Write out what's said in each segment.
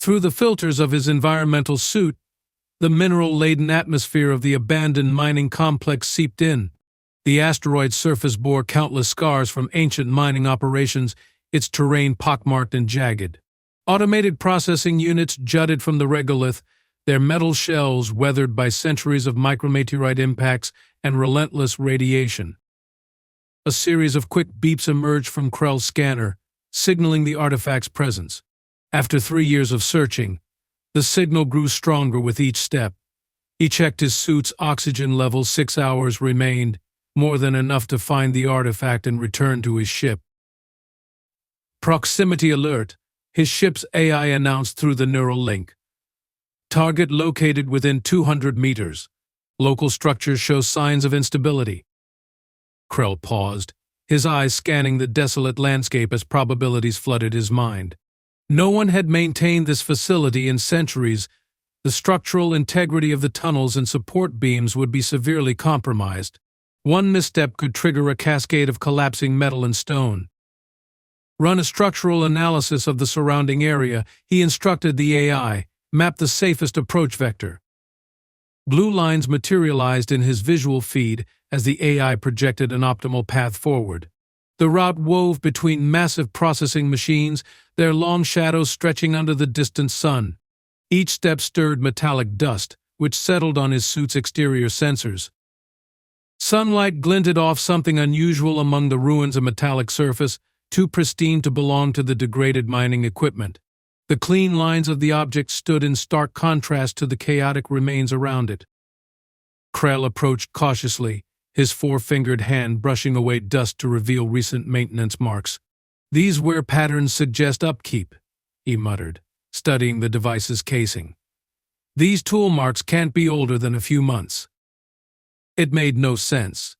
Through the filters of his environmental suit, the mineral-laden atmosphere of the abandoned mining complex seeped in. The asteroid's surface bore countless scars from ancient mining operations, its terrain pockmarked and jagged. Automated processing units jutted from the regolith, their metal shells weathered by centuries of micrometeorite impacts and relentless radiation. A series of quick beeps emerged from Krell's scanner, signaling the artifact's presence. After 3 years of searching, the signal grew stronger with each step. He checked his suit's oxygen level. 6 hours remained, more than enough to find the artifact and return to his ship. Proximity alert, his ship's AI announced through the neural link. Target located within 200 meters. Local structures show signs of instability. Krell paused, his eyes scanning the desolate landscape as probabilities flooded his mind. No one had maintained this facility in centuries. The structural integrity of the tunnels and support beams would be severely compromised. One misstep could trigger a cascade of collapsing metal and stone. Run a structural analysis of the surrounding area, he instructed the AI, map the safest approach vector. Blue lines materialized in his visual feed as the AI projected an optimal path forward. The route wove between massive processing machines, their long shadows stretching under the distant sun. Each step stirred metallic dust, which settled on his suit's exterior sensors. Sunlight glinted off something unusual among the ruins of metallic surface, too pristine to belong to the degraded mining equipment. The clean lines of the object stood in stark contrast to the chaotic remains around it. Krell approached cautiously, his four-fingered hand brushing away dust to reveal recent maintenance marks. "These wear patterns suggest upkeep," he muttered, studying the device's casing. "These tool marks can't be older than a few months." It made no sense.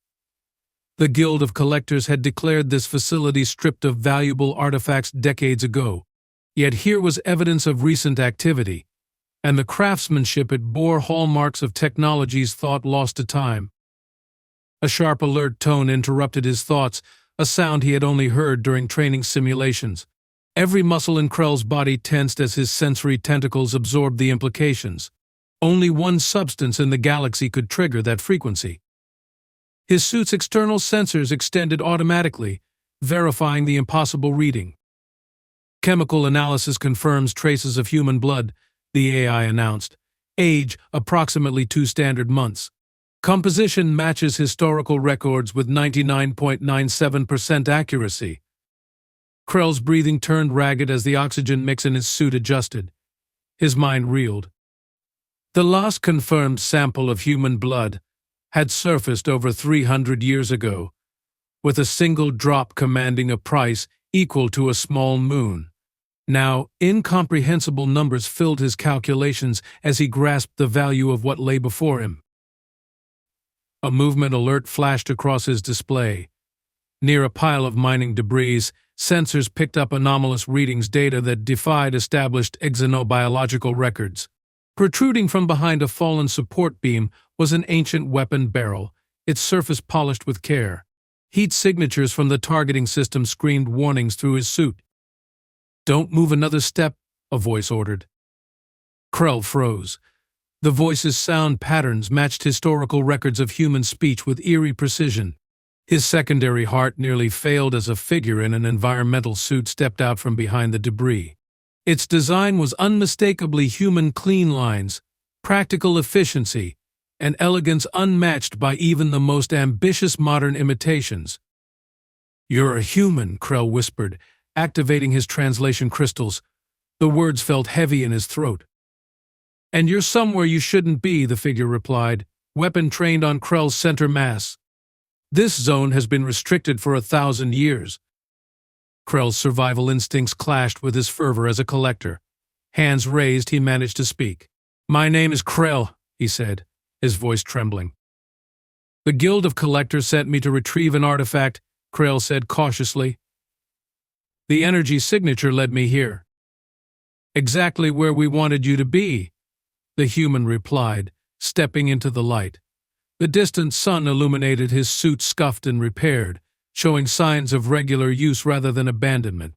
The Guild of Collectors had declared this facility stripped of valuable artifacts decades ago, yet here was evidence of recent activity, and the craftsmanship it bore hallmarks of technologies thought lost to time. A sharp alert tone interrupted his thoughts, a sound he had only heard during training simulations. Every muscle in Krell's body tensed as his sensory tentacles absorbed the implications. Only one substance in the galaxy could trigger that frequency. His suit's external sensors extended automatically, verifying the impossible reading. "Chemical analysis confirms traces of human blood," the AI announced. "Age, approximately 2 standard months. Composition matches historical records with 99.97% accuracy." Krell's breathing turned ragged as the oxygen mix in his suit adjusted. His mind reeled. The last confirmed sample of human blood had surfaced over 300 years ago, with a single drop commanding a price equal to a small moon. Now, incomprehensible numbers filled his calculations as he grasped the value of what lay before him. A movement alert flashed across his display. Near a pile of mining debris, sensors picked up anomalous readings, data that defied established exonobiological records. Protruding from behind a fallen support beam was an ancient weapon barrel, its surface polished with care. Heat signatures from the targeting system screamed warnings through his suit. "Don't move another step," a voice ordered. Krell froze. The voice's sound patterns matched historical records of human speech with eerie precision. His secondary heart nearly failed as a figure in an environmental suit stepped out from behind the debris. Its design was unmistakably human: clean lines, practical efficiency, and elegance unmatched by even the most ambitious modern imitations. "You're a human," Krell whispered, activating his translation crystals. The words felt heavy in his throat. "And you're somewhere you shouldn't be," the figure replied, weapon trained on Krell's center mass. "This zone has been restricted for 1,000 years." Krell's survival instincts clashed with his fervor as a collector. Hands raised, he managed to speak. "My name is Krell," he said, his voice trembling. "The Guild of Collectors sent me to retrieve an artifact," Krell said cautiously. "The energy signature led me here." "Exactly where we wanted you to be," the human replied, stepping into the light. The distant sun illuminated his suit, scuffed and repaired, showing signs of regular use rather than abandonment.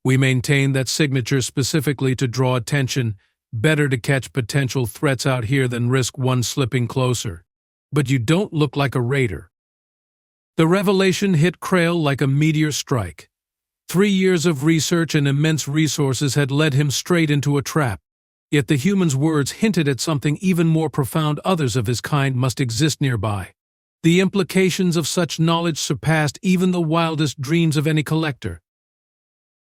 We maintain that signature specifically to draw attention. Better to catch potential threats out here than risk one slipping closer. But you don't look like a raider." The revelation hit Krail like a meteor strike. 3 years of research and immense resources had led him straight into a trap. Yet the human's words hinted at something even more profound. Others of his kind must exist nearby. The implications of such knowledge surpassed even the wildest dreams of any collector.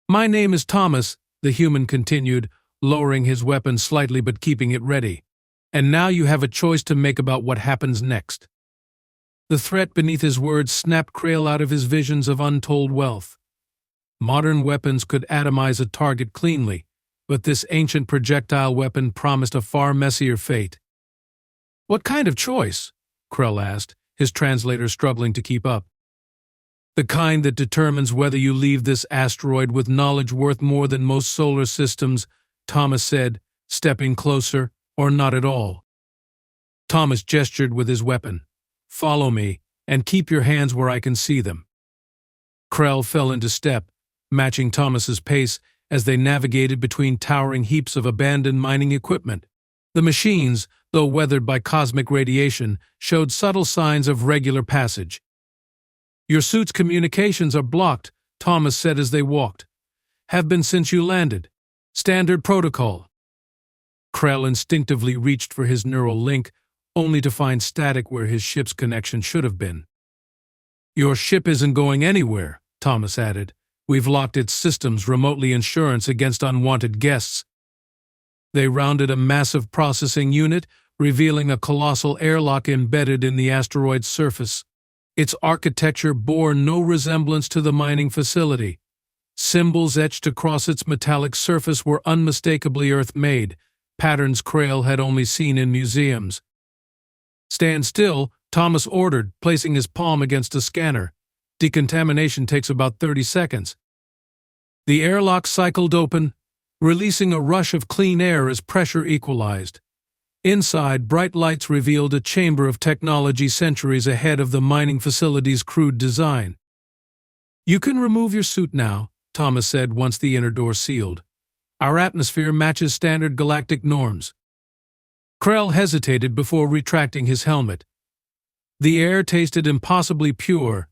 "My name is Thomas," the human continued, lowering his weapon slightly but keeping it ready. "And now you have a choice to make about what happens next." The threat beneath his words snapped Krail out of his visions of untold wealth. Modern weapons could atomize a target cleanly, but this ancient projectile weapon promised a far messier fate. "What kind of choice?" Krail asked, his translator struggling to keep up. "The kind that determines whether you leave this asteroid with knowledge worth more than most solar systems," Thomas said, stepping closer, "or not at all." Thomas gestured with his weapon. "Follow me, and keep your hands where I can see them." Krail fell into step, matching Thomas's pace as they navigated between towering heaps of abandoned mining equipment. The machines, though weathered by cosmic radiation, showed subtle signs of regular passage. "Your suit's communications are blocked," Thomas said as they walked. "Have been since you landed. Standard protocol." Krail instinctively reached for his neural link, only to find static where his ship's connection should have been. "Your ship isn't going anywhere," Thomas added. "We've locked its systems remotely insurance against unwanted guests." They rounded a massive processing unit, revealing a colossal airlock embedded in the asteroid's surface. Its architecture bore no resemblance to the mining facility. Symbols etched across its metallic surface were unmistakably Earth-made, patterns Krail had only seen in museums. "Stand still," Thomas ordered, placing his palm against a scanner. "Decontamination takes about 30 seconds." The airlock cycled open, releasing a rush of clean air as pressure equalized. Inside, bright lights revealed a chamber of technology centuries ahead of the mining facility's crude design. "You can remove your suit now," Thomas said once the inner door sealed. "Our atmosphere matches standard galactic norms." Krail hesitated before retracting his helmet. The air tasted impossibly pure,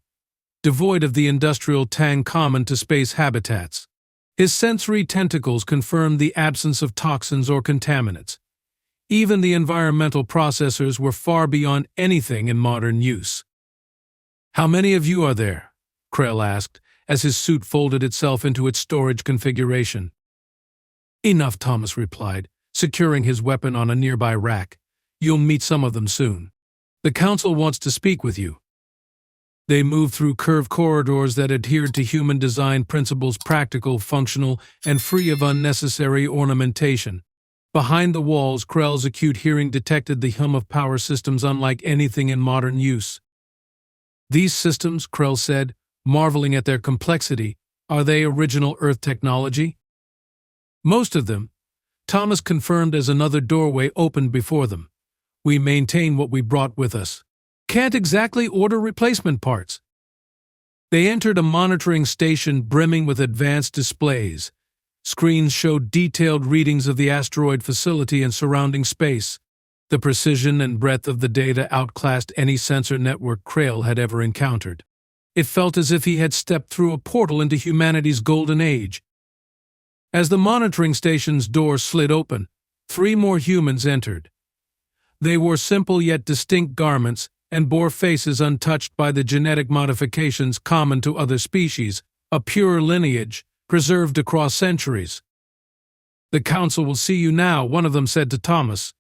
devoid of the industrial tang common to space habitats. His sensory tentacles confirmed the absence of toxins or contaminants. Even the environmental processors were far beyond anything in modern use. "How many of you are there?" Krail asked, as his suit folded itself into its storage configuration. "Enough," Thomas replied, securing his weapon on a nearby rack. "You'll meet some of them soon. The Council wants to speak with you." They moved through curved corridors that adhered to human design principles, practical, functional, and free of unnecessary ornamentation. Behind the walls, Krail's acute hearing detected the hum of power systems unlike anything in modern use. "These systems," Krail said, marveling at their complexity, "are they original Earth technology?" "Most of them," Thomas confirmed as another doorway opened before them. "We maintain what we brought with us. Can't exactly order replacement parts." They entered a monitoring station brimming with advanced displays. Screens showed detailed readings of the asteroid facility and surrounding space. The precision and breadth of the data outclassed any sensor network Krail had ever encountered. It felt as if he had stepped through a portal into humanity's golden age. As the monitoring station's door slid open, 3 more humans entered. They wore simple yet distinct garments and bore faces untouched by the genetic modifications common to other species, a pure lineage preserved across centuries. "The Council will see you now," one of them said to Thomas.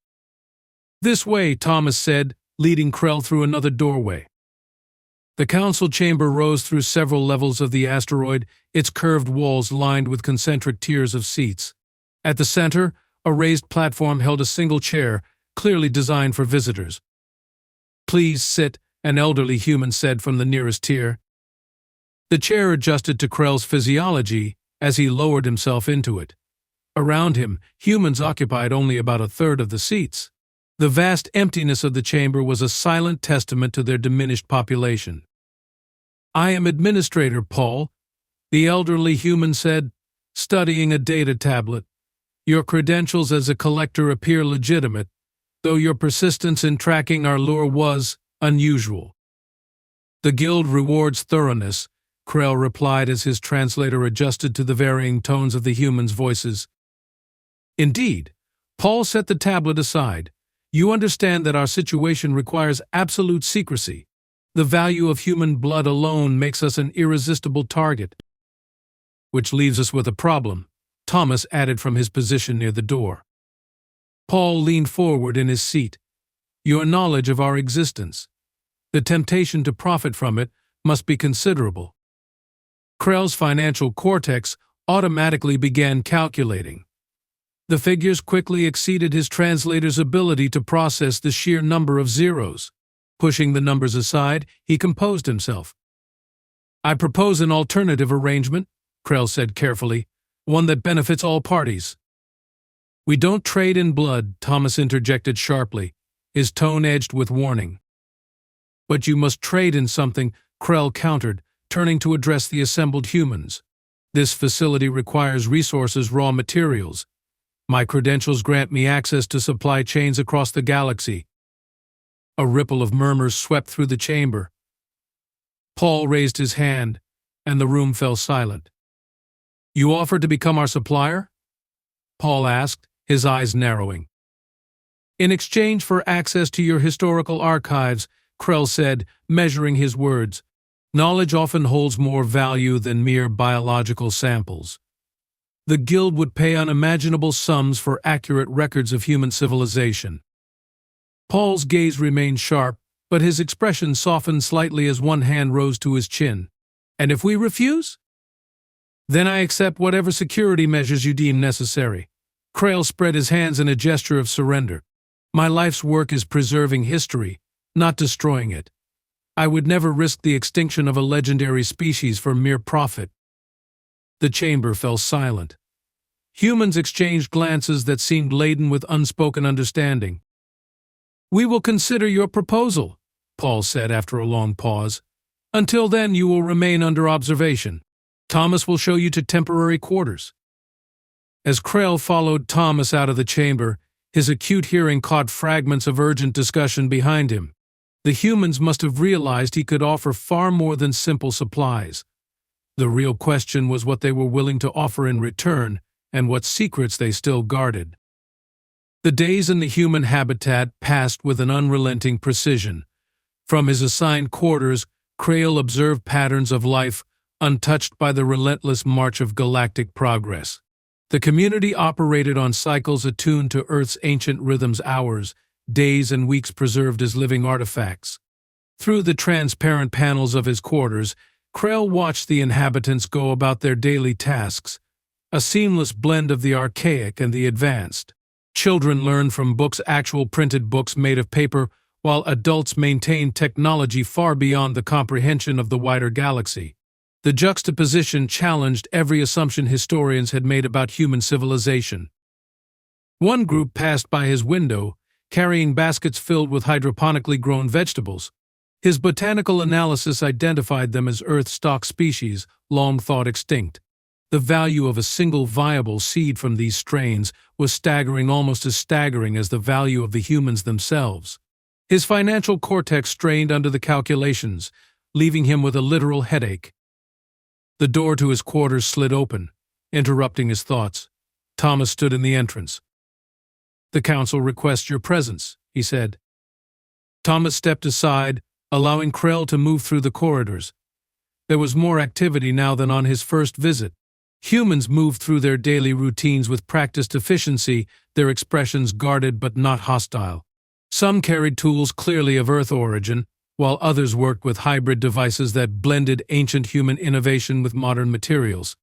"This way," Thomas said, leading Krail through another doorway. The Council chamber rose through several levels of the asteroid, its curved walls lined with concentric tiers of seats. At the center, a raised platform held a single chair, clearly designed for visitors. "Please sit," an elderly human said from the nearest tier. The chair adjusted to Krail's physiology as he lowered himself into it. Around him, humans occupied only about a third of the seats. The vast emptiness of the chamber was a silent testament to their diminished population. "I am Administrator Paul," the elderly human said. studying a data tablet. Your credentials as a collector appear legitimate, though your persistence in tracking our lure was unusual. The guild rewards thoroughness, Krell replied as his translator adjusted to the varying tones of the humans' voices. Indeed, Paul set the tablet aside. You understand that our situation requires absolute secrecy. The value of human blood alone makes us an irresistible target. Which leaves us with a problem, Thomas added from his position near the door. Paul leaned forward in his seat. Your knowledge of our existence. The temptation to profit from it must be considerable. Krell's financial cortex automatically began calculating. The figures quickly exceeded his translator's ability to process the sheer number of zeros. Pushing the numbers aside, he composed himself. I propose an alternative arrangement, Krell said carefully, one that benefits all parties. We don't trade in blood, Thomas interjected sharply, his tone edged with warning. But you must trade in something, Krell countered, turning to address the assembled humans. This facility requires resources, raw materials. My credentials grant me access to supply chains across the galaxy. A ripple of murmurs swept through the chamber. Paul raised his hand, and the room fell silent. You offer to become our supplier? Paul asked, his eyes narrowing. In exchange for access to your historical archives, Krell said, measuring his words, knowledge often holds more value than mere biological samples. The guild would pay unimaginable sums for accurate records of human civilization. Paul's gaze remained sharp, but his expression softened slightly as one hand rose to his chin. And if we refuse? Then I accept whatever security measures you deem necessary. Krell spread his hands in a gesture of surrender. My life's work is preserving history, not destroying it. I would never risk the extinction of a legendary species for mere profit. The chamber fell silent. Humans exchanged glances that seemed laden with unspoken understanding. We will consider your proposal, Paul said after a long pause. Until then, you will remain under observation. Thomas will show you to temporary quarters. As Krell followed Thomas out of the chamber, his acute hearing caught fragments of urgent discussion behind him. The humans must have realized he could offer far more than simple supplies. The real question was what they were willing to offer in return, and what secrets they still guarded. The days in the human habitat passed with an unrelenting precision. From his assigned quarters, Krell observed patterns of life untouched by the relentless march of galactic progress. The community operated on cycles attuned to Earth's ancient rhythms, hours, days, and weeks preserved as living artifacts. Through the transparent panels of his quarters, Krell watched the inhabitants go about their daily tasks, a seamless blend of the archaic and the advanced. Children learned from books, actual printed books made of paper, while adults maintained technology far beyond the comprehension of the wider galaxy. The juxtaposition challenged every assumption historians had made about human civilization. One group passed by his window, carrying baskets filled with hydroponically grown vegetables. His botanical analysis identified them as Earth stock species, long thought extinct. The value of a single viable seed from these strains was staggering, almost as staggering as the value of the humans themselves. His financial cortex strained under the calculations, leaving him with a literal headache. The door to his quarters slid open, interrupting his thoughts. Thomas stood in the entrance. The council requests your presence, he said. Thomas stepped aside, allowing Krell to move through the corridors. There was more activity now than on his first visit. Humans moved through their daily routines with practiced efficiency, their expressions guarded but not hostile. Some carried tools clearly of Earth origin, while others worked with hybrid devices that blended ancient human innovation with modern materials.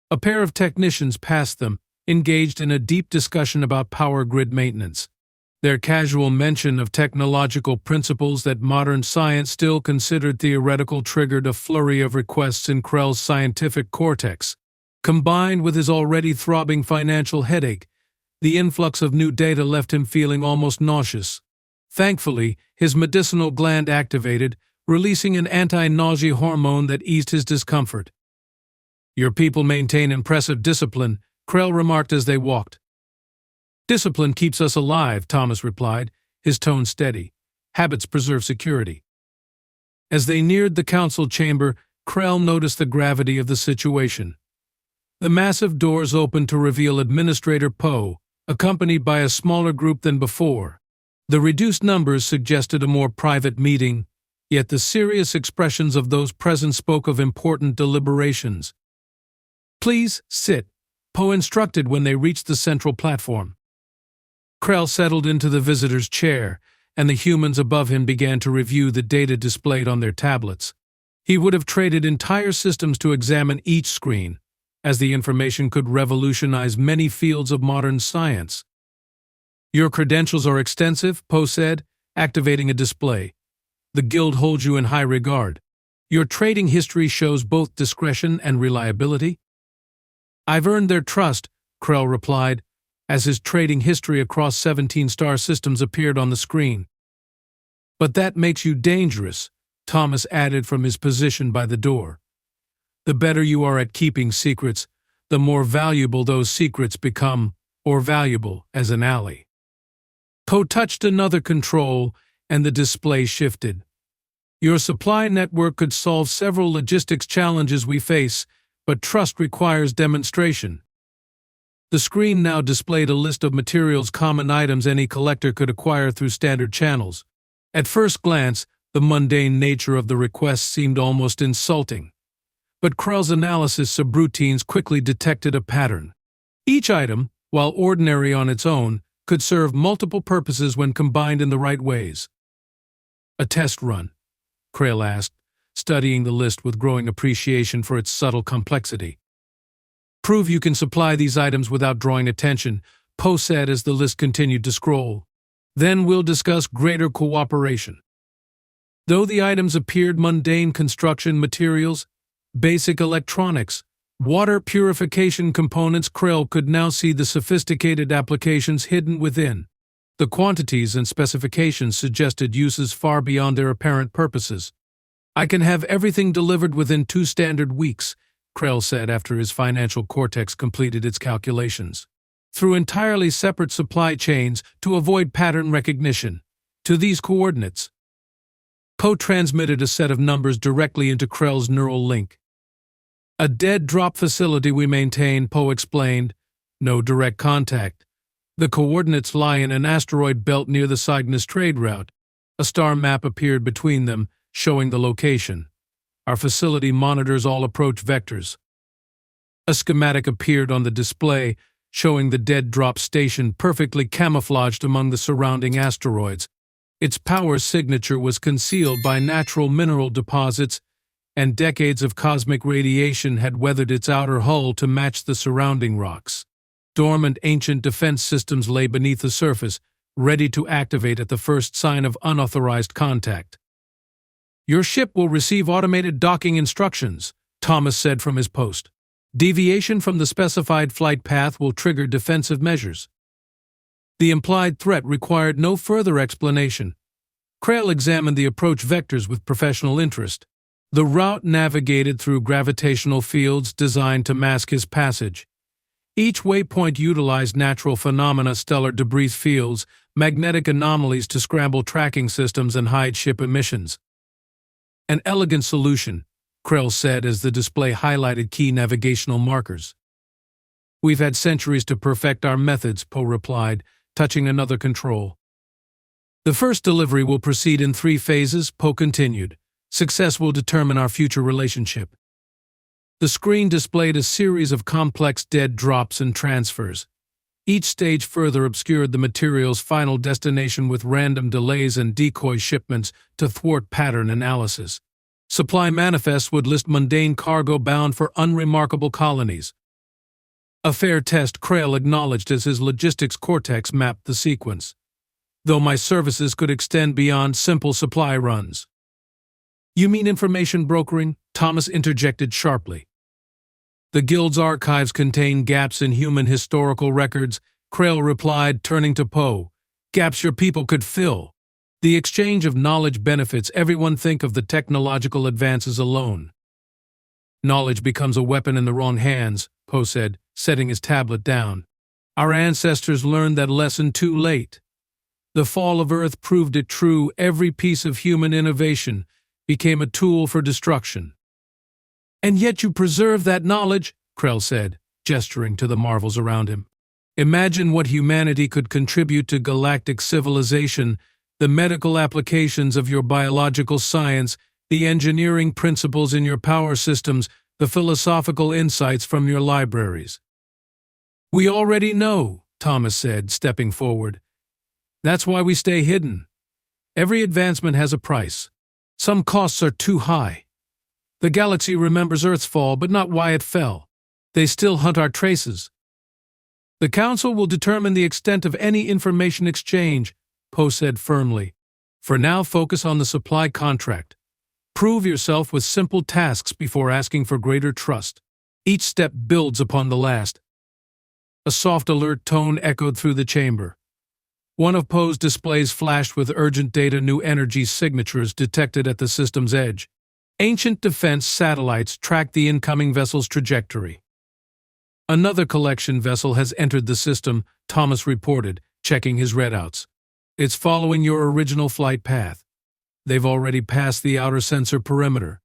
A pair of technicians passed them, engaged in a deep discussion about power grid maintenance. Their casual mention of technological principles that modern science still considered theoretical triggered a flurry of requests in Krell's scientific cortex. Combined with his already throbbing financial headache, the influx of new data left him feeling almost nauseous. Thankfully, his medicinal gland activated, releasing an anti-nausea hormone that eased his discomfort. Your people maintain impressive discipline, Krell remarked as they walked. Discipline keeps us alive, Thomas replied, his tone steady. Habits preserve security. As they neared the council chamber, Krell noticed the gravity of the situation. The massive doors opened to reveal Administrator Poe, accompanied by a smaller group than before. The reduced numbers suggested a more private meeting, yet the serious expressions of those present spoke of important deliberations. Please sit, Poe instructed when they reached the central platform. Krell settled into the visitor's chair, and the humans above him began to review the data displayed on their tablets. He would have traded entire systems to examine each screen, as the information could revolutionize many fields of modern science. Your credentials are extensive, Poe said, activating a display. The guild holds you in high regard. Your trading history shows both discretion and reliability. I've earned their trust, Krell replied, as his trading history across 17 star systems appeared on the screen. But that makes you dangerous, Thomas added from his position by the door. The better you are at keeping secrets, the more valuable those secrets become, or valuable as an ally. Poe touched another control, and the display shifted. Your supply network could solve several logistics challenges we face, but trust requires demonstration. The screen now displayed a list of materials, common items any collector could acquire through standard channels. At first glance, the mundane nature of the request seemed almost insulting. But Krell's analysis of routines quickly detected a pattern. Each item, while ordinary on its own, could serve multiple purposes when combined in the right ways. A test run, Krell asked, studying the list with growing appreciation for its subtle complexity. Prove you can supply these items without drawing attention, Poe said as the list continued to scroll. Then we'll discuss greater cooperation. Though the items appeared mundane: construction materials, basic electronics, water purification components, Krell could now see the sophisticated applications hidden within. The quantities and specifications suggested uses far beyond their apparent purposes. I can have everything delivered within 2 standard weeks, Krell said after his financial cortex completed its calculations. Through entirely separate supply chains to avoid pattern recognition. To these coordinates. Poe transmitted a set of numbers directly into Krell's neural link. A dead drop facility we maintain, Poe explained. No direct contact. The coordinates lie in an asteroid belt near the Cygnus trade route. A star map appeared between them, showing the location. Our facility monitors all approach vectors. A schematic appeared on the display, showing the dead drop station perfectly camouflaged among the surrounding asteroids. Its power signature was concealed by natural mineral deposits, and decades of cosmic radiation had weathered its outer hull to match the surrounding rocks. Dormant ancient defense systems lay beneath the surface, ready to activate at the first sign of unauthorized contact. Your ship will receive automated docking instructions, Thomas said from his post. Deviation from the specified flight path will trigger defensive measures. The implied threat required no further explanation. Krell examined the approach vectors with professional interest. The route navigated through gravitational fields designed to mask his passage. Each waypoint utilized natural phenomena, stellar debris fields, magnetic anomalies to scramble tracking systems and hide ship emissions. An elegant solution, Krell said as the display highlighted key navigational markers. We've had centuries to perfect our methods, Poe replied, touching another control. The first delivery will proceed in 3 phases, Poe continued. Success will determine our future relationship. The screen displayed a series of complex dead drops and transfers. Each stage further obscured the material's final destination with random delays and decoy shipments to thwart pattern analysis. Supply manifests would list mundane cargo bound for unremarkable colonies. A fair test, Krell acknowledged as his logistics cortex mapped the sequence. Though my services could extend beyond simple supply runs. You mean information brokering? Thomas interjected sharply. The Guild's archives contain gaps in human historical records, Krell replied, turning to Poe. Gaps your people could fill. The exchange of knowledge benefits everyone. Think of the technological advances alone. Knowledge becomes a weapon in the wrong hands, Poe said, setting his tablet down. Our ancestors learned that lesson too late. The fall of Earth proved it true. Every piece of human innovation became a tool for destruction. And yet you preserve that knowledge, Krell said, gesturing to the marvels around him. Imagine what humanity could contribute to galactic civilization, the medical applications of your biological science, the engineering principles in your power systems, the philosophical insights from your libraries. We already know, Thomas said, stepping forward. That's why we stay hidden. Every advancement has a price. Some costs are too high. The galaxy remembers Earth's fall, but not why it fell. They still hunt our traces. The Council will determine the extent of any information exchange, Poe said firmly. For now, focus on the supply contract. Prove yourself with simple tasks before asking for greater trust. Each step builds upon the last. A soft alert tone echoed through the chamber. One of Poe's displays flashed with urgent data. New energy signatures detected at the system's edge. Ancient defense satellites tracked the incoming vessel's trajectory. Another collection vessel has entered the system, Thomas reported, checking his readouts. It's following your original flight path. They've already passed the outer sensor perimeter.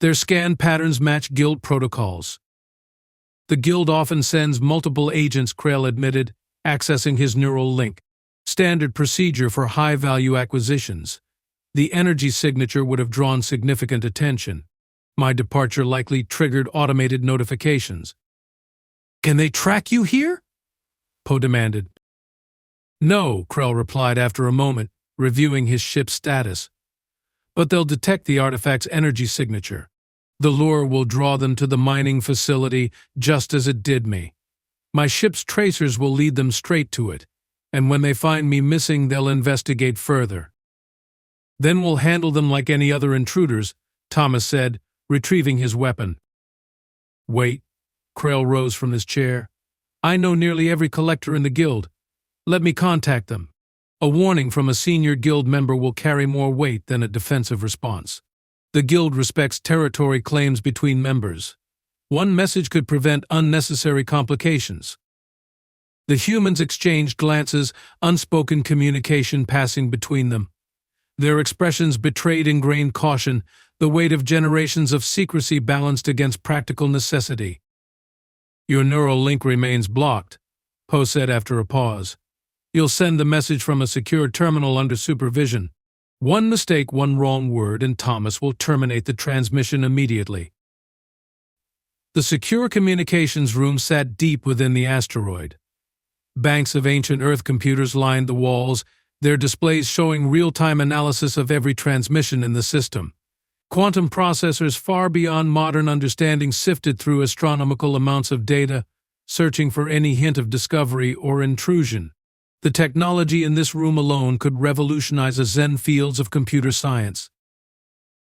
Their scan patterns match Guild protocols. The Guild often sends multiple agents, Krell admitted, accessing his neural link. Standard procedure for high-value acquisitions. The energy signature would have drawn significant attention. My departure likely triggered automated notifications. Can they track you here? Poe demanded. No, Krell replied after a moment, reviewing his ship's status. But they'll detect the artifact's energy signature. The lure will draw them to the mining facility just as it did me. My ship's tracers will lead them straight to it, and when they find me missing, they'll investigate further. Then we'll handle them like any other intruders, Thomas said, retrieving his weapon. Wait, Krell rose from his chair. I know nearly every collector in the Guild. Let me contact them. A warning from a senior Guild member will carry more weight than a defensive response. The Guild respects territory claims between members. One message could prevent unnecessary complications. The humans exchanged glances, unspoken communication passing between them. Their expressions betrayed ingrained caution, the weight of generations of secrecy balanced against practical necessity. Your neural link remains blocked, Poe said after a pause. You'll send the message from a secure terminal under supervision. One mistake, one wrong word, and Thomas will terminate the transmission immediately. The secure communications room sat deep within the asteroid. Banks of ancient Earth computers lined the walls, their displays showing real-time analysis of every transmission in the system. Quantum processors far beyond modern understanding sifted through astronomical amounts of data, searching for any hint of discovery or intrusion. The technology in this room alone could revolutionize the Zen fields of computer science.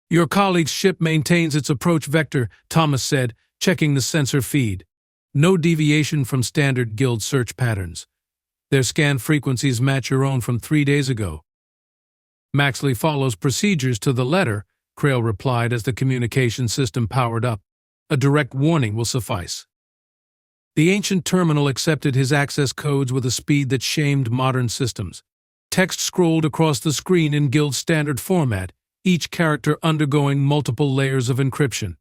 Your colleague's ship maintains its approach vector, Thomas said, checking the sensor feed. No deviation from standard Guild search patterns. Their scan frequencies match your own from 3 days ago. Maxley follows procedures to the letter, Krell replied as the communication system powered up. A direct warning will suffice. The ancient terminal accepted his access codes with a speed that shamed modern systems. Text scrolled across the screen in Guild standard format, each character undergoing multiple layers of encryption.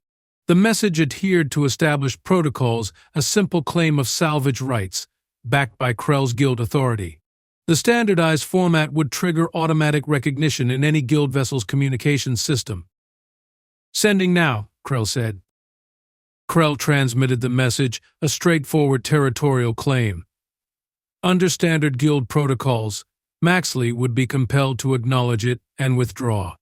The message adhered to established protocols, a simple claim of salvage rights, backed by Krell's Guild authority. The standardized format would trigger automatic recognition in any Guild vessel's communications system. Sending now, Krell said. Krell transmitted the message, a straightforward territorial claim. Under standard Guild protocols, Maxley would be compelled to acknowledge it and withdraw.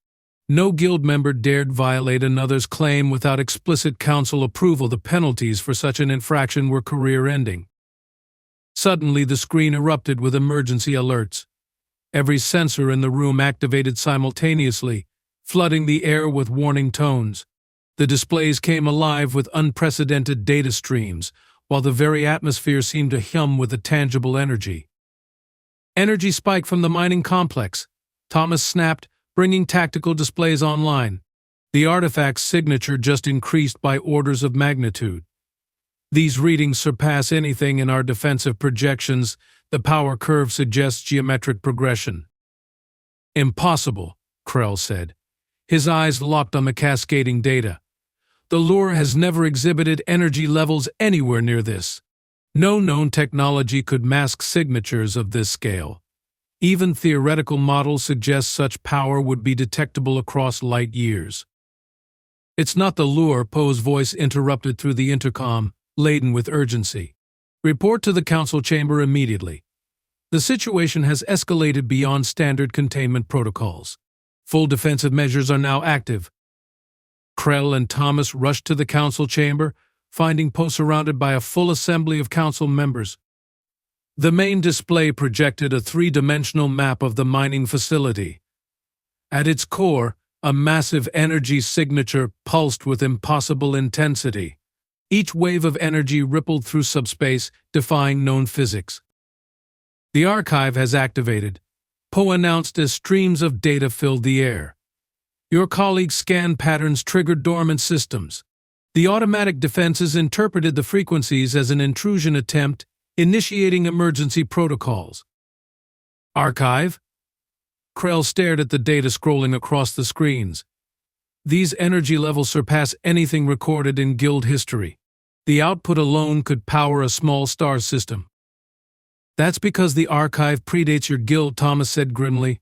No Guild member dared violate another's claim without explicit Council approval. The penalties for such an infraction were career-ending. Suddenly, the screen erupted with emergency alerts. Every sensor in the room activated simultaneously, flooding the air with warning tones. The displays came alive with unprecedented data streams, while the very atmosphere seemed to hum with a tangible energy. Energy spike from the mining complex, Thomas snapped, bringing tactical displays online. The artifact's signature just increased by orders of magnitude. These readings surpass anything in our defensive projections. The power curve suggests geometric progression. Impossible, Krell said. His eyes locked on the cascading data. The lure has never exhibited energy levels anywhere near this. No known technology could mask signatures of this scale. Even theoretical models suggest such power would be detectable across light years. It's not the lure, Poe's voice interrupted through the intercom, laden with urgency. Report to the council chamber immediately. The situation has escalated beyond standard containment protocols. Full defensive measures are now active. Krell and Thomas rushed to the council chamber, finding Poe surrounded by a full assembly of council members. The main display projected a three-dimensional map of the mining facility. At its core, a massive energy signature pulsed with impossible intensity. Each wave of energy rippled through subspace, defying known physics. The archive has activated, Poe announced as streams of data filled the air. Your colleagues' scan patterns triggered dormant systems. The automatic defenses interpreted the frequencies as an intrusion attempt, initiating emergency protocols. Archive? Krell stared at the data scrolling across the screens. These energy levels surpass anything recorded in Guild history. The output alone could power a small star system. That's because the archive predates your Guild, Thomas said grimly,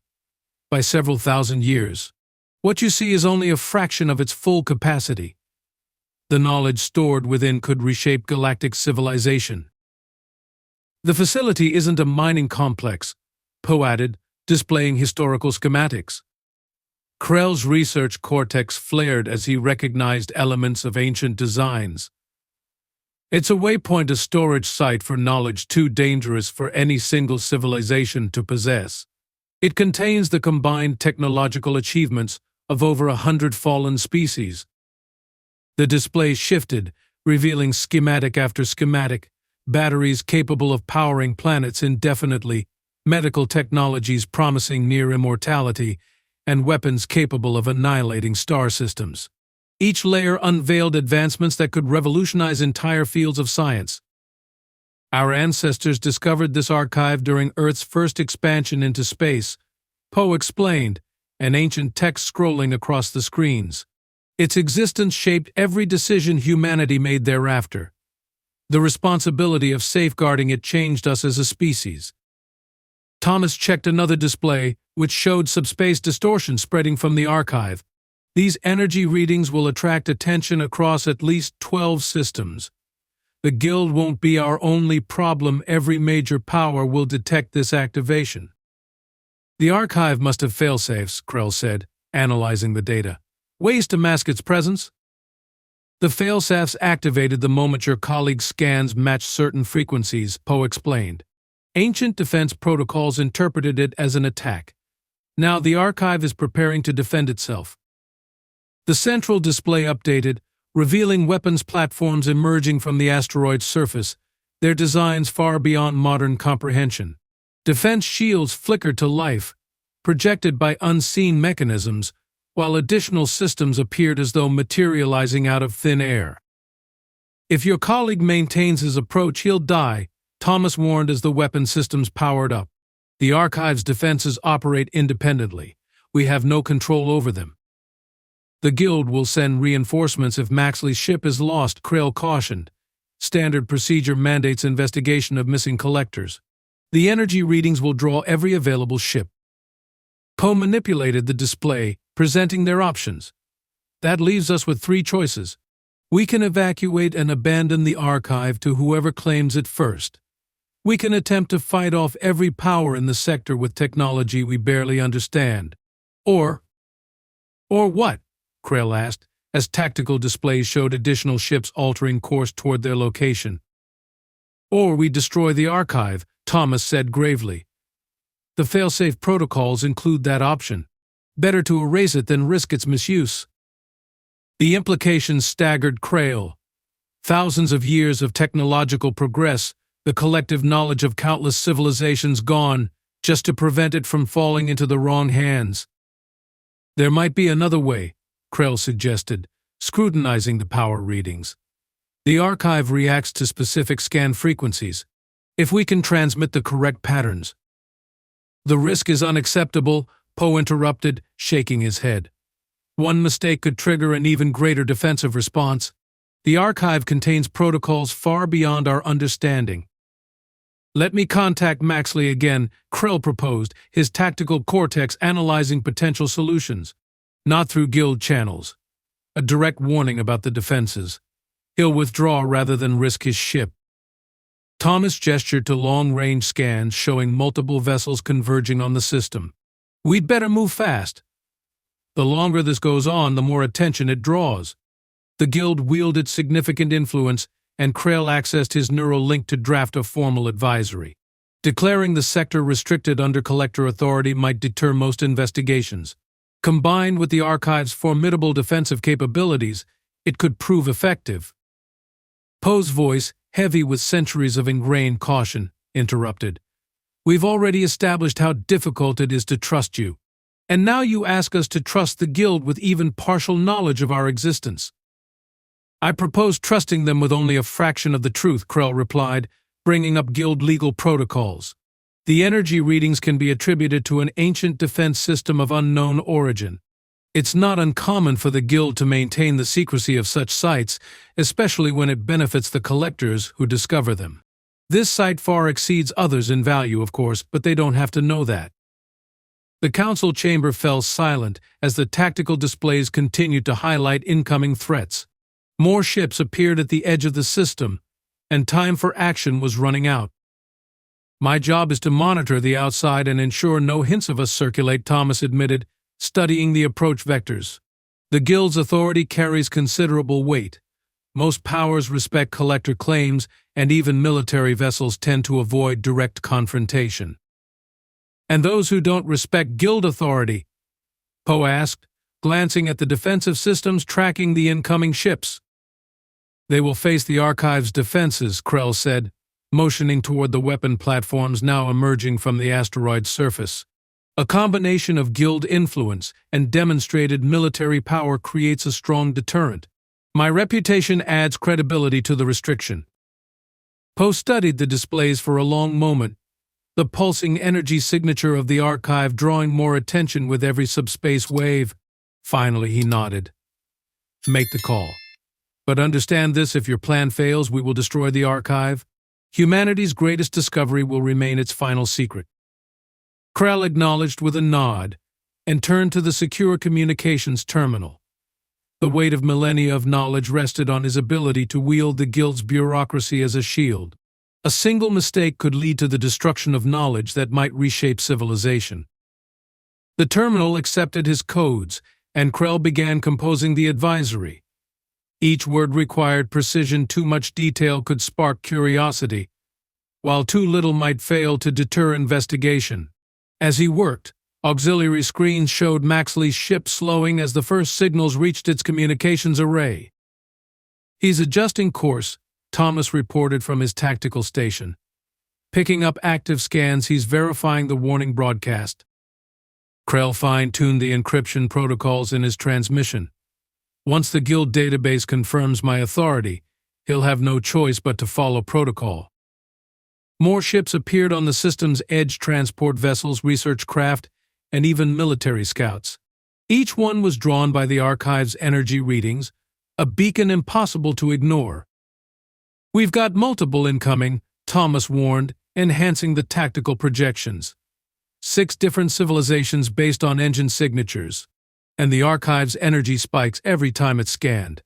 by several thousand years. What you see is only a fraction of its full capacity. The knowledge stored within could reshape galactic civilization. The facility isn't a mining complex, Poe added, displaying historical schematics. Krell's research cortex flared as he recognized elements of ancient designs. It's a waypoint, a storage site for knowledge too dangerous for any single civilization to possess. It contains the combined technological achievements of over 100 fallen species. The display shifted, revealing schematic after schematic, batteries capable of powering planets indefinitely, medical technologies promising near immortality, and weapons capable of annihilating star systems. Each layer unveiled advancements that could revolutionize entire fields of science. Our ancestors discovered this archive during Earth's first expansion into space, Poe explained, an ancient text scrolling across the screens. Its existence shaped every decision humanity made thereafter. The responsibility of safeguarding it changed us as a species. Thomas checked another display, which showed subspace distortion spreading from the archive. These energy readings will attract attention across at least 12 systems. The Guild won't be our only problem. Every major power will detect this activation. The archive must have failsafes, Krell said, analyzing the data. Ways to mask its presence? The failsafes activated the moment your colleague's scans matched certain frequencies, Poe explained. Ancient defense protocols interpreted it as an attack. Now the archive is preparing to defend itself. The central display updated, revealing weapons platforms emerging from the asteroid's surface, their designs far beyond modern comprehension. Defense shields flickered to life, projected by unseen mechanisms, while additional systems appeared as though materializing out of thin air. If your colleague maintains his approach, he'll die, Thomas warned as the weapon systems powered up. The archive's defenses operate independently. We have no control over them. The Guild will send reinforcements if Maxley's ship is lost, Krell cautioned. Standard procedure mandates investigation of missing collectors. The energy readings will draw every available ship. Poe manipulated the display, presenting their options. That leaves us with three choices. We can evacuate and abandon the archive to whoever claims it first. We can attempt to fight off every power in the sector with technology we barely understand. Or what? Krell asked, as tactical displays showed additional ships altering course toward their location. Or we destroy the archive, Thomas said gravely. The failsafe protocols include that option. Better to erase it than risk its misuse. The implications staggered Krell. Thousands of years of technological progress, the collective knowledge of countless civilizations gone, just to prevent it from falling into the wrong hands. There might be another way, Krell suggested, scrutinizing the power readings. The archive reacts to specific scan frequencies. If we can transmit the correct patterns. The risk is unacceptable, Poe interrupted, shaking his head. One mistake could trigger an even greater defensive response. The archive contains protocols far beyond our understanding. Let me contact Maxley again, Krell proposed, his tactical cortex analyzing potential solutions. Not through guild channels. A direct warning about the defenses. He'll withdraw rather than risk his ship. Thomas gestured to long-range scans showing multiple vessels converging on the system. We'd better move fast. The longer this goes on, the more attention it draws. The guild wielded significant influence, and Krell accessed his neural link to draft a formal advisory. Declaring the sector restricted under collector authority might deter most investigations. Combined with the archive's formidable defensive capabilities, it could prove effective. Poe's voice, heavy with centuries of ingrained caution, interrupted. We've already established how difficult it is to trust you. And now you ask us to trust the guild with even partial knowledge of our existence. I propose trusting them with only a fraction of the truth, Krell replied, bringing up guild legal protocols. The energy readings can be attributed to an ancient defense system of unknown origin. It's not uncommon for the guild to maintain the secrecy of such sites, especially when it benefits the collectors who discover them. This site far exceeds others in value, of course, but they don't have to know that. The council chamber fell silent as the tactical displays continued to highlight incoming threats. More ships appeared at the edge of the system, and time for action was running out. My job is to monitor the outside and ensure no hints of us circulate, Thomas admitted, studying the approach vectors. The guild's authority carries considerable weight. Most powers respect collector claims, and even military vessels tend to avoid direct confrontation. And those who don't respect guild authority? Poe asked, glancing at the defensive systems tracking the incoming ships. They will face the archive's defenses, Krell said, motioning toward the weapon platforms now emerging from the asteroid's surface. A combination of guild influence and demonstrated military power creates a strong deterrent. My reputation adds credibility to the restriction. Poe studied the displays for a long moment, the pulsing energy signature of the archive drawing more attention with every subspace wave. Finally, he nodded. Make the call. But understand this, if your plan fails, we will destroy the archive. Humanity's greatest discovery will remain its final secret. Krell acknowledged with a nod and turned to the secure communications terminal. The weight of millennia of knowledge rested on his ability to wield the guild's bureaucracy as a shield. A single mistake could lead to the destruction of knowledge that might reshape civilization. The terminal accepted his codes, and Krell began composing the advisory. Each word required precision. Too much detail could spark curiosity, while too little might fail to deter investigation. As he worked, auxiliary screens showed Maxley's ship slowing as the first signals reached its communications array. He's adjusting course, Thomas reported from his tactical station. Picking up active scans, he's verifying the warning broadcast. Krell fine-tuned the encryption protocols in his transmission. Once the guild database confirms my authority, he'll have no choice but to follow protocol. More ships appeared on the system's edge, transport vessels, research craft, and even military scouts. Each one was drawn by the archive's energy readings, a beacon impossible to ignore. We've got multiple incoming, Thomas warned, enhancing the tactical projections. 6 different civilizations based on engine signatures, and the archive's energy spikes every time it's scanned.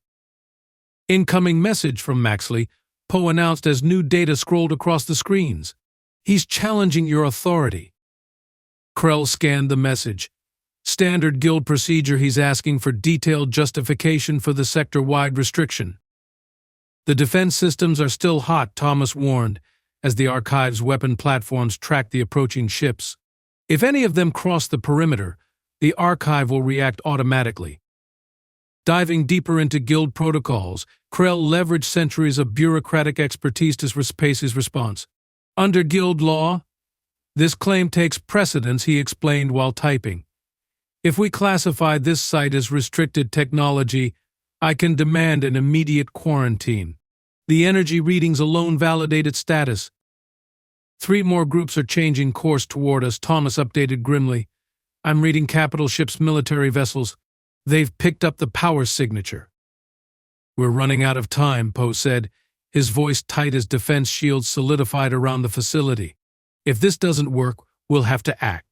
Incoming message from Maxley, Poe announced as new data scrolled across the screens. He's challenging your authority. Krell scanned the message. Standard guild procedure, he's asking for detailed justification for the sector-wide restriction. The defense systems are still hot, Thomas warned, as the archive's weapon platforms tracked the approaching ships. If any of them cross the perimeter, the archive will react automatically. Diving deeper into guild protocols, Krell leveraged centuries of bureaucratic expertise to pace his response. Under guild law, this claim takes precedence, he explained while typing. If we classify this site as restricted technology, I can demand an immediate quarantine. The energy readings alone validate its status. 3 more groups are changing course toward us, Thomas updated grimly. I'm reading capital ships' military vessels. They've picked up the power signature. We're running out of time, Poe said, his voice tight as defense shields solidified around the facility. If this doesn't work, we'll have to act.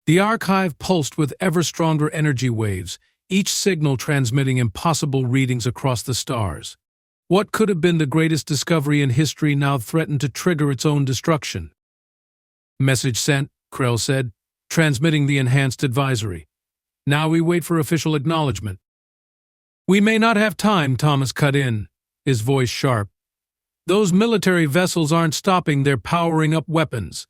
The archive pulsed with ever-stronger energy waves, each signal transmitting impossible readings across the stars. What could have been the greatest discovery in history now threatened to trigger its own destruction. Message sent, Krell said, transmitting the enhanced advisory. Now we wait for official acknowledgement. We may not have time, Thomas cut in, his voice sharp. Those military vessels aren't stopping, they're powering up weapons.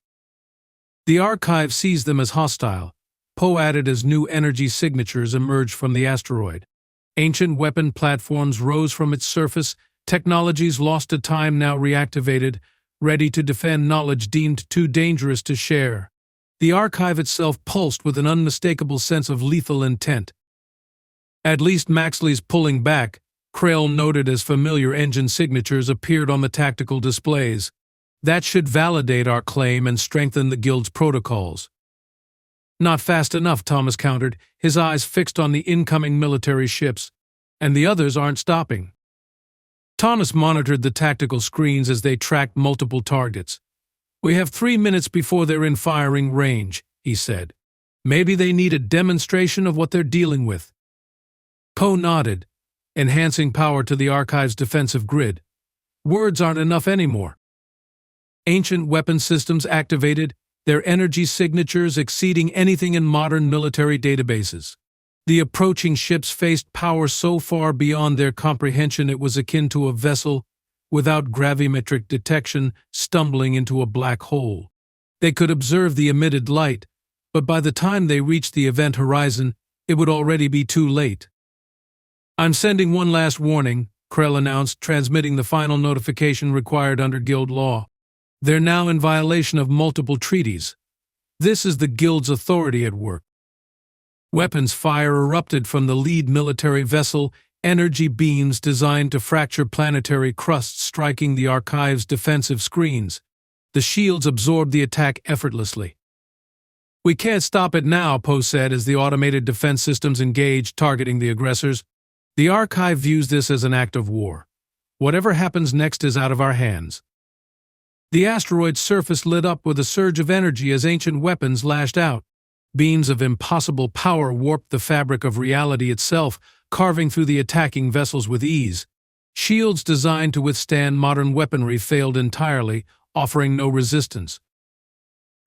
The archive sees them as hostile, Poe added as new energy signatures emerged from the asteroid. Ancient weapon platforms rose from its surface, technologies lost to time now reactivated, ready to defend knowledge deemed too dangerous to share. The archive itself pulsed with an unmistakable sense of lethal intent. At least Maxley's pulling back, Krell noted as familiar engine signatures appeared on the tactical displays. That should validate our claim and strengthen the Guild's protocols. Not fast enough, Thomas countered, his eyes fixed on the incoming military ships. And the others aren't stopping. Thomas monitored the tactical screens as they tracked multiple targets. We have 3 minutes before they're in firing range, he said. Maybe they need a demonstration of what they're dealing with. Poe nodded, enhancing power to the archive's defensive grid. Words aren't enough anymore. Ancient weapon systems activated, their energy signatures exceeding anything in modern military databases. The approaching ships faced power so far beyond their comprehension it was akin to a vessel, without gravimetric detection, stumbling into a black hole. They could observe the emitted light, but by the time they reached the event horizon, it would already be too late. I'm sending one last warning, Krell announced, transmitting the final notification required under Guild law. They're now in violation of multiple treaties. This is the Guild's authority at work. Weapons fire erupted from the lead military vessel, energy beams designed to fracture planetary crusts striking the archive's defensive screens. The shields absorbed the attack effortlessly. We can't stop it now, Poe said as the automated defense systems engaged, targeting the aggressors. The archive views this as an act of war. Whatever happens next is out of our hands. The asteroid's surface lit up with a surge of energy as ancient weapons lashed out. Beams of impossible power warped the fabric of reality itself, carving through the attacking vessels with ease. Shields designed to withstand modern weaponry failed entirely, offering no resistance.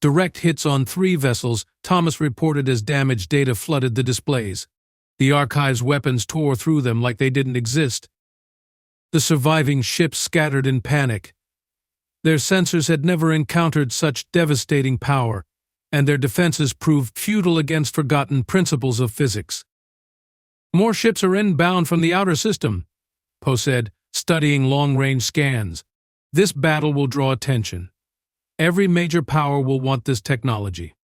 Direct hits on 3 vessels, Thomas reported as damaged data flooded the displays. The archive's weapons tore through them like they didn't exist. The surviving ships scattered in panic. Their sensors had never encountered such devastating power, and their defenses proved futile against forgotten principles of physics. More ships are inbound from the outer system, Poe said, studying long-range scans. This battle will draw attention. Every major power will want this technology.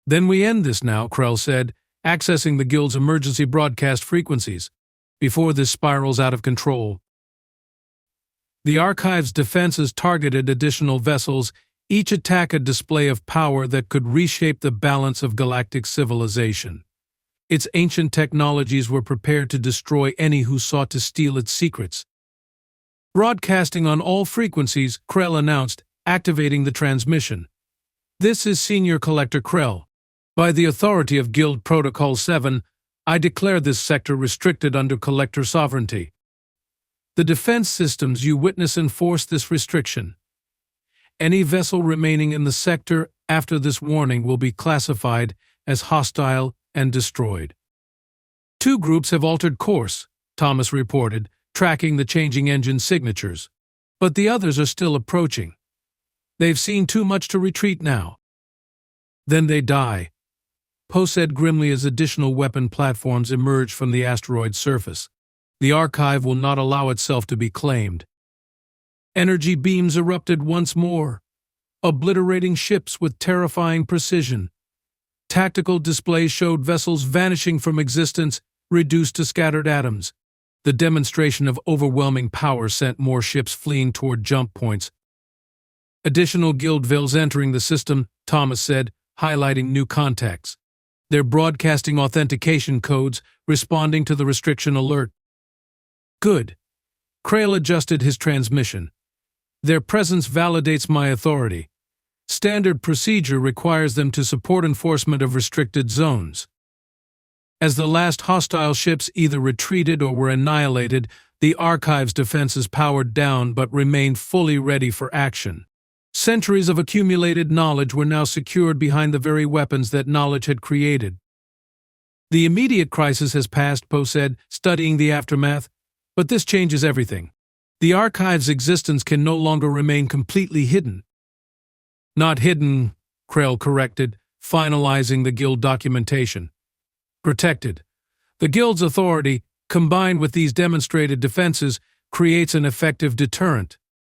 Then we end this now, Krell said, accessing the Guild's emergency broadcast frequencies, before this spirals out of control. The archive's defenses targeted additional vessels, each attack a display of power that could reshape the balance of galactic civilization. Its ancient technologies were prepared to destroy any who sought to steal its secrets. Broadcasting on all frequencies, Krell announced, activating the transmission. This is Senior Collector Krell. By the authority of Guild Protocol 7, I declare this sector restricted under Collector sovereignty. The defense systems you witness enforce this restriction. Any vessel remaining in the sector after this warning will be classified as hostile and destroyed. 2 groups have altered course, Thomas reported, tracking the changing engine signatures. But the others are still approaching. They've seen too much to retreat now. Then they die, Poe said grimly as additional weapon platforms emerged from the asteroid's surface. The archive will not allow itself to be claimed. Energy beams erupted once more, obliterating ships with terrifying precision. Tactical displays showed vessels vanishing from existence, reduced to scattered atoms. The demonstration of overwhelming power sent more ships fleeing toward jump points. Additional guild vills entering the system, Thomas said, highlighting new contacts. They're broadcasting authentication codes, responding to the restriction alert. Good. Krail adjusted his transmission. Their presence validates my authority. Standard procedure requires them to support enforcement of restricted zones. As the last hostile ships either retreated or were annihilated, the Archive's defenses powered down but remained fully ready for action. Centuries of accumulated knowledge were now secured behind the very weapons that knowledge had created. The immediate crisis has passed, Poe said, studying the aftermath, but this changes everything. The Archive's existence can no longer remain completely hidden. Not hidden, Krail corrected, finalizing the guild documentation. Protected. The guild's authority, combined with these demonstrated defenses, creates an effective deterrent.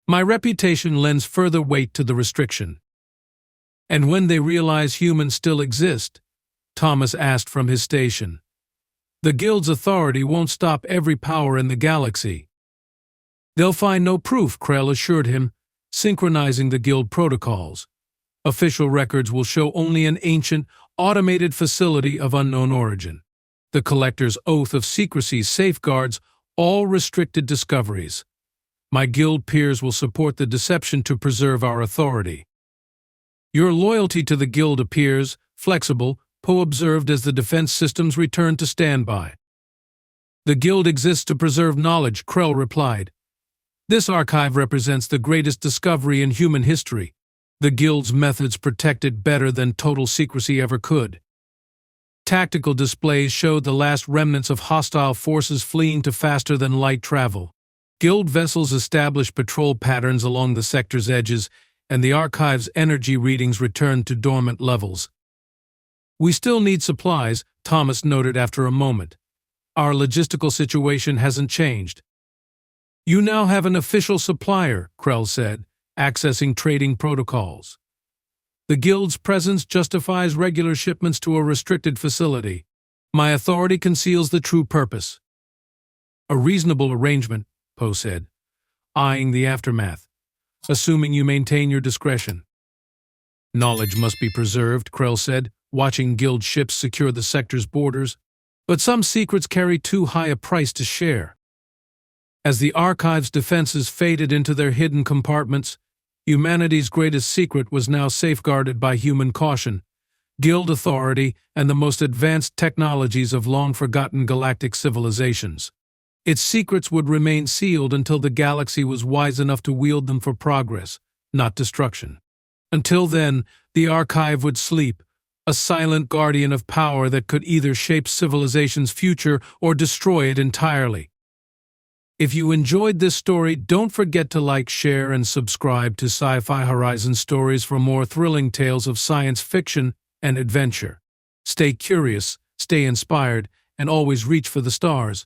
My reputation lends further weight to the restriction. And when they realize humans still exist, Thomas asked from his station. The guild's authority won't stop every power in the galaxy. They'll find no proof, Krail assured him, synchronizing the guild protocols. Official records will show only an ancient, automated facility of unknown origin. The Collector's oath of secrecy safeguards all restricted discoveries. My guild peers will support the deception to preserve our authority. Your loyalty to the guild appears flexible, Poe observed as the defense systems returned to standby. The guild exists to preserve knowledge, Krail replied. This archive represents the greatest discovery in human history. The guild's methods protect it better than total secrecy ever could. Tactical displays showed the last remnants of hostile forces fleeing to faster-than-light travel. Guild vessels established patrol patterns along the sector's edges, and the Archive's energy readings returned to dormant levels. We still need supplies, Thomas noted after a moment. Our logistical situation hasn't changed. You now have an official supplier, Krail said, accessing trading protocols. The guild's presence justifies regular shipments to a restricted facility. My authority conceals the true purpose. A reasonable arrangement, Poe said, eyeing the aftermath, assuming you maintain your discretion. Knowledge must be preserved, Krail said, watching guild ships secure the sector's borders, but some secrets carry too high a price to share. As the Archive's defenses faded into their hidden compartments, humanity's greatest secret was now safeguarded by human caution, guild authority, and the most advanced technologies of long-forgotten galactic civilizations. Its secrets would remain sealed until the galaxy was wise enough to wield them for progress, not destruction. Until then, the Archive would sleep, a silent guardian of power that could either shape civilization's future or destroy it entirely. If you enjoyed this story, don't forget to like, share, and subscribe to Sci-Fi Horizon Stories for more thrilling tales of science fiction and adventure. Stay curious, stay inspired, and always reach for the stars.